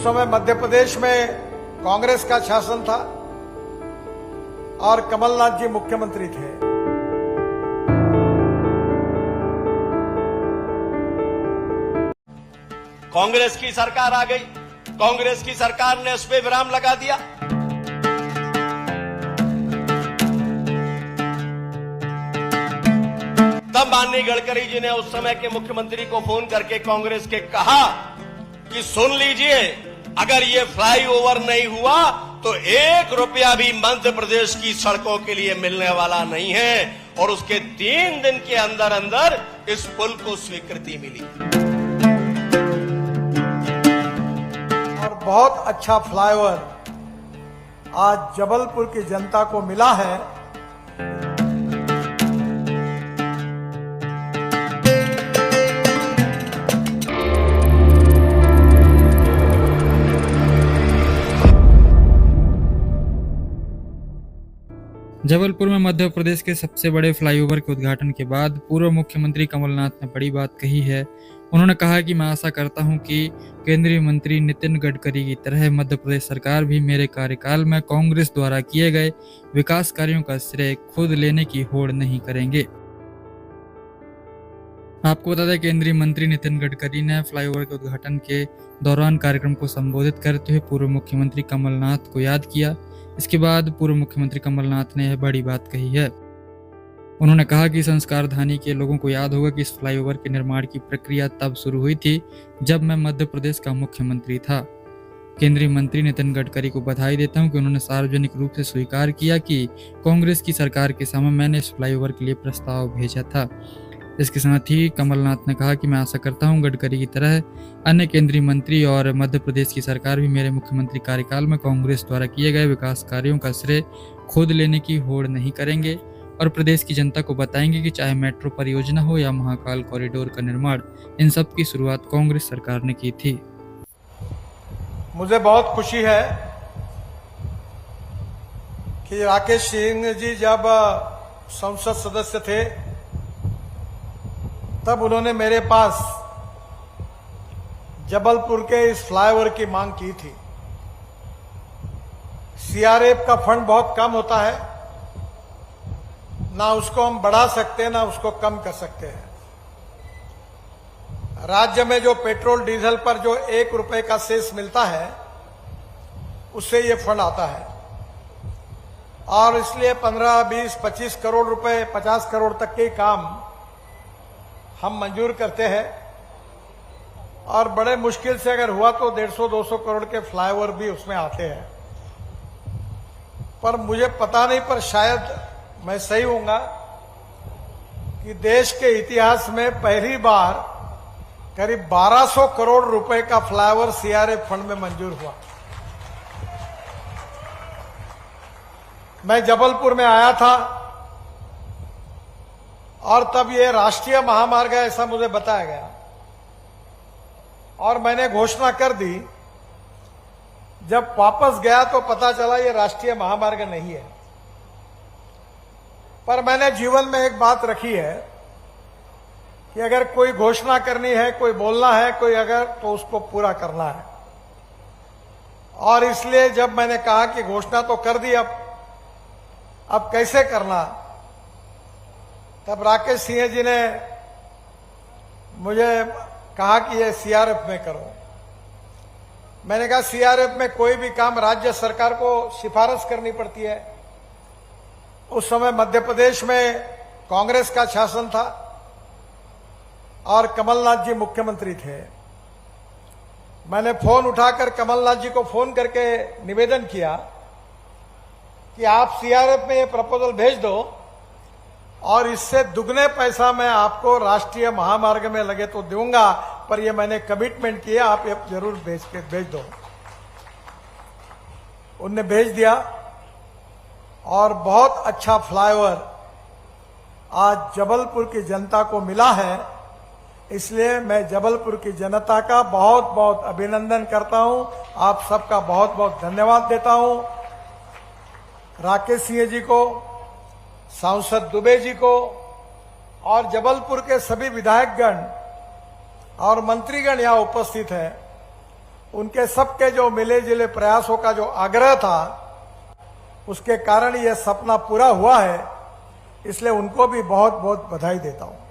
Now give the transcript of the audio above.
उस समय मध्य प्रदेश में कांग्रेस का शासन था और कमलनाथ जी मुख्यमंत्री थे। कांग्रेस की सरकार आ गई। कांग्रेस की सरकार ने उस पे विराम लगा दिया। तब माननीय गडकरी जी ने उस समय के मुख्यमंत्री को फोन करके कांग्रेस के कहा कि सुन लीजिए, अगर ये फ्लाईओवर नहीं हुआ तो 1 रुपया भी मध्य प्रदेश की सड़कों के लिए मिलने वाला नहीं है। और उसके 3 दिन के अंदर अंदर इस पुल को स्वीकृति मिली और बहुत अच्छा फ्लाईओवर आज जबलपुर की जनता को मिला है। जबलपुर में मध्य प्रदेश के सबसे बड़े फ्लाईओवर के उद्घाटन के बाद पूर्व मुख्यमंत्री कमलनाथ ने बड़ी बात कही है। उन्होंने कहा कि मैं आशा करता हूं कि केंद्रीय मंत्री नितिन गडकरी की तरह मध्य प्रदेश सरकार भी मेरे कार्यकाल में कांग्रेस द्वारा किए गए विकास कार्यों का श्रेय खुद लेने की होड़ नहीं करेंगे। आपको बता दें, केंद्रीय मंत्री नितिन गडकरी ने फ्लाईओवर के उद्घाटन के दौरान कार्यक्रम को संबोधित करते हुए पूर्व मुख्यमंत्री कमलनाथ को याद किया। इसके बाद पूर्व मुख्यमंत्री कमलनाथ ने यह बड़ी बात कही है। उन्होंने कहा कि संस्कारधानी के लोगों को याद होगा कि इस फ्लाईओवर के निर्माण की प्रक्रिया तब शुरू हुई थी जब मैं मध्य प्रदेश का मुख्यमंत्री था। केंद्रीय मंत्री नितिन गडकरी को बधाई देता हूं कि उन्होंने सार्वजनिक रूप से स्वीकार किया कि कांग्रेस की सरकार के समय मैंने इस फ्लाईओवर के लिए प्रस्ताव भेजा था। इसके साथ ही कमलनाथ ने कहा कि मैं आशा करता हूं गडकरी की तरह अन्य केंद्रीय मंत्री और मध्य प्रदेश की सरकार भी मेरे मुख्यमंत्री कार्यकाल में कांग्रेस द्वारा किए गए विकास कार्यों का श्रेय खुद लेने की होड़ नहीं करेंगे और प्रदेश की जनता को बताएंगे कि चाहे मेट्रो परियोजना हो या महाकाल कॉरिडोर का निर्माण, इन सब की शुरुआत कांग्रेस सरकार ने की थी। मुझे बहुत खुशी है कि राकेश सिंह जी जब संसद सदस्य थे तब उन्होंने मेरे पास जबलपुर के इस फ्लाईओवर की मांग की थी। सीआरएफ का फंड बहुत कम होता है, ना उसको हम बढ़ा सकते हैं ना उसको कम कर सकते हैं। राज्य में जो पेट्रोल डीजल पर जो 1 रुपए का सेस मिलता है उससे ये फंड आता है और इसलिए 15, 20, 25 करोड़ रुपए, 50 करोड़ तक के काम हम मंजूर करते हैं और बड़े मुश्किल से अगर हुआ तो 150-200 करोड़ के फ्लाईओवर भी उसमें आते हैं। पर मुझे पता नहीं, पर शायद मैं सही हूंगा कि देश के इतिहास में पहली बार करीब 1200 करोड़ रुपए का फ्लाईओवर सीआरएफ फंड में मंजूर हुआ। मैं जबलपुर में आया था और तब ये राष्ट्रीय महामार्ग है ऐसा मुझे बताया गया और मैंने घोषणा कर दी। जब वापस गया तो पता चला ये राष्ट्रीय महामार्ग नहीं है। पर मैंने जीवन में एक बात रखी है कि अगर कोई घोषणा करनी है, कोई बोलना है, कोई अगर, तो उसको पूरा करना है। और इसलिए जब मैंने कहा कि घोषणा तो कर दी, अब कैसे करना, तब राकेश सिंह जी ने मुझे कहा कि ये सीआरएफ में करो। मैंने कहा सीआरएफ में कोई भी काम राज्य सरकार को सिफारिश करनी पड़ती है। उस समय मध्य प्रदेश में कांग्रेस का शासन था और कमलनाथ जी मुख्यमंत्री थे। मैंने फोन उठाकर कमलनाथ जी को फोन करके निवेदन किया कि आप सीआरएफ में ये प्रपोजल भेज दो और इससे दुगने पैसा मैं आपको राष्ट्रीय महामार्ग में लगे तो दूंगा, पर ये मैंने कमिटमेंट किया, आप ये जरूर भेज दो। उनने भेज दिया और बहुत अच्छा फ्लाईओवर आज जबलपुर की जनता को मिला है। इसलिए मैं जबलपुर की जनता का बहुत बहुत अभिनंदन करता हूं, आप सबका बहुत बहुत धन्यवाद देता हूं। राकेश सिंह जी को, सांसद दुबे जी को और जबलपुर के सभी विधायकगण और मंत्रीगण यहाँ उपस्थित हैं, उनके सबके जो मिले जुले प्रयासों का जो आग्रह था, उसके कारण यह सपना पूरा हुआ है। इसलिए उनको भी बहुत बहुत बधाई देता हूं।